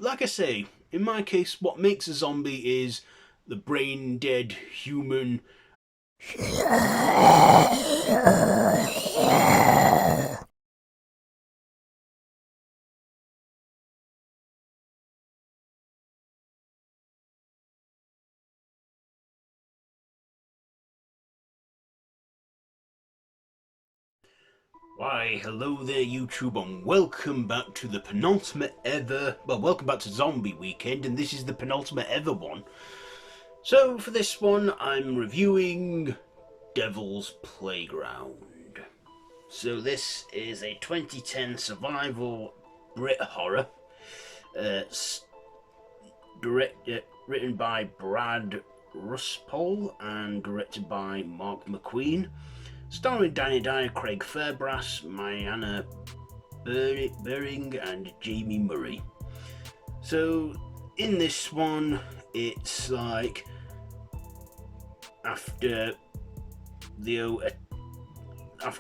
like I say, in my case, what makes a zombie is the brain dead human. Why, hello there YouTube, and welcome back to the penultimate ever, welcome back to Zombie Weekend, and this is the penultimate ever one. So for this one, I'm reviewing Devil's Playground. So this is a 2010 survival Brit horror, written by Brad Ruspole and directed by Mark McQueen. Starring Dyer, Craig Fairbrass, Mariana Bering, and Jamie Murray. So in this one, it's like after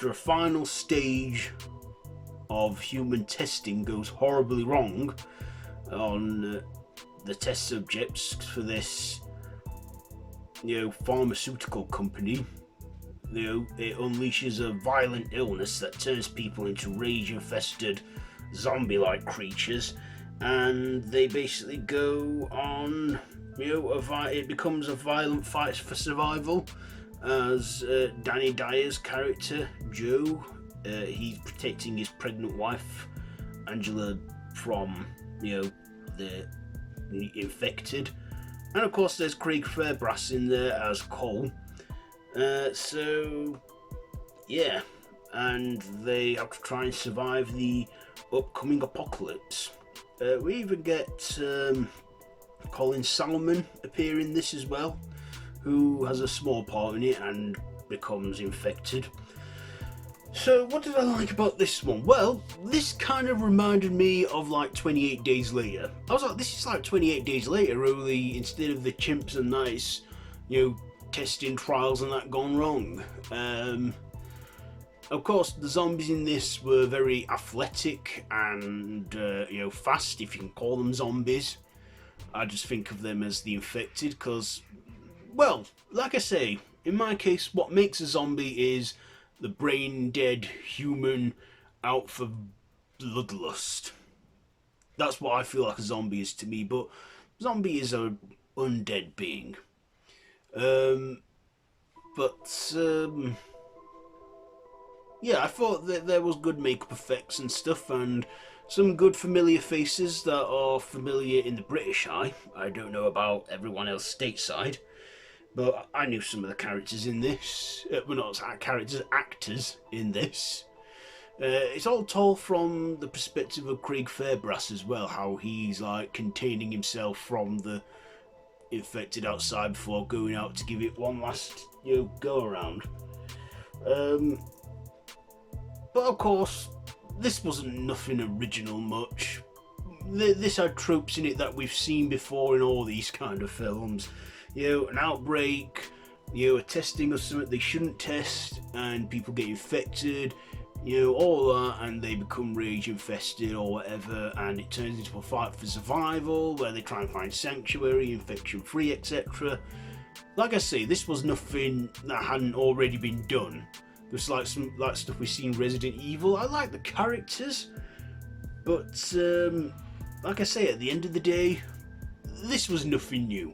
a final stage of human testing goes horribly wrong on the test subjects for this pharmaceutical company. It unleashes a violent illness that turns people into rage-infested, zombie-like creatures, and they basically go on, it becomes a violent fight for survival, as Danny Dyer's character, Joe, he's protecting his pregnant wife, Angela, from, the infected, and of course there's Craig Fairbrass in there as Cole. So yeah, and they have to try and survive the upcoming apocalypse. We even get Colin Salmon appear in this as well, who has a small part in it and becomes infected. So what did I like about this one? Well, this kind of reminded me of like 28 Days Later. I was like, this is like 28 Days Later, only instead of the chimps and nice, testing trials and that gone wrong. Of course, the zombies in this were very athletic and fast, if you can call them zombies. I just think of them as the infected because, well, like I say, in my case, what makes a zombie is the brain dead human out for bloodlust. That's what I feel like a zombie is to me, but zombie is an undead being. Yeah, I thought that there was good makeup effects and stuff, and some good familiar faces that are familiar in the British eye. I don't know about everyone else stateside, but I knew some of the characters in this. Well, not characters, actors in this. It's all told from the perspective of Craig Fairbrass as well, how he's like containing himself from the infected outside before going out to give it one last go around. But of course, this wasn't nothing original much. This had tropes in it that we've seen before in all these kind of films. An outbreak, a testing of something they shouldn't test, and people get infected, all that, and they become rage infested or whatever, and it turns into a fight for survival where they try and find sanctuary, infection free, etc. Like I say, this was nothing that hadn't already been done. It was like some stuff we've seen Resident Evil. I like the characters, but like I say, at the end of the day, this was nothing new,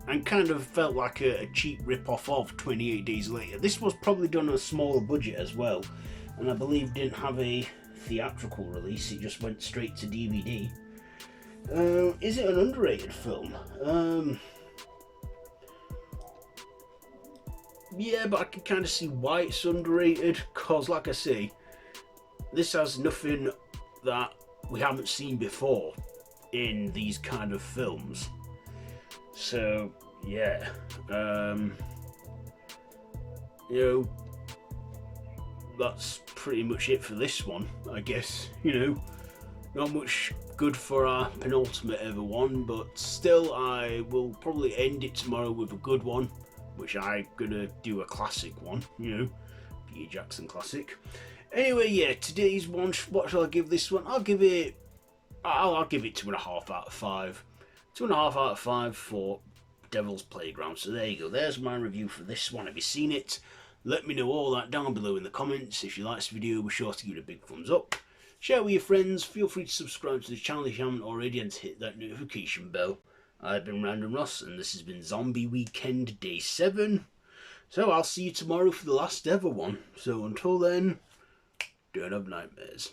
and kind of felt like a cheap rip-off of 28 Days Later. This was probably done on a smaller budget as well, and I believe didn't have a theatrical release, it just went straight to DVD. Is it an underrated film? Yeah, but I can kind of see why it's underrated, because like I say, this has nothing that we haven't seen before in these kind of films. So yeah, that's pretty much it for this one, I guess. Not much good for our penultimate ever one, but still I will probably end it tomorrow with a good one, which I'm gonna do a classic one, Peter Jackson classic. Anyway, yeah, today's one, what shall I give this one? I'll give it I'll give it 2.5 out of 5. 2.5 out of 5 for Devil's Playground. So there you go. There's my review for this one. Have you seen it? Let me know all that down below in the comments. If you like this video, be sure to give it a big thumbs up. Share with your friends. Feel free to subscribe to the channel if you haven't already and to hit that notification bell. I've been Random Ross and this has been Zombie Weekend Day 7. So I'll see you tomorrow for the last ever one. So until then, don't have nightmares.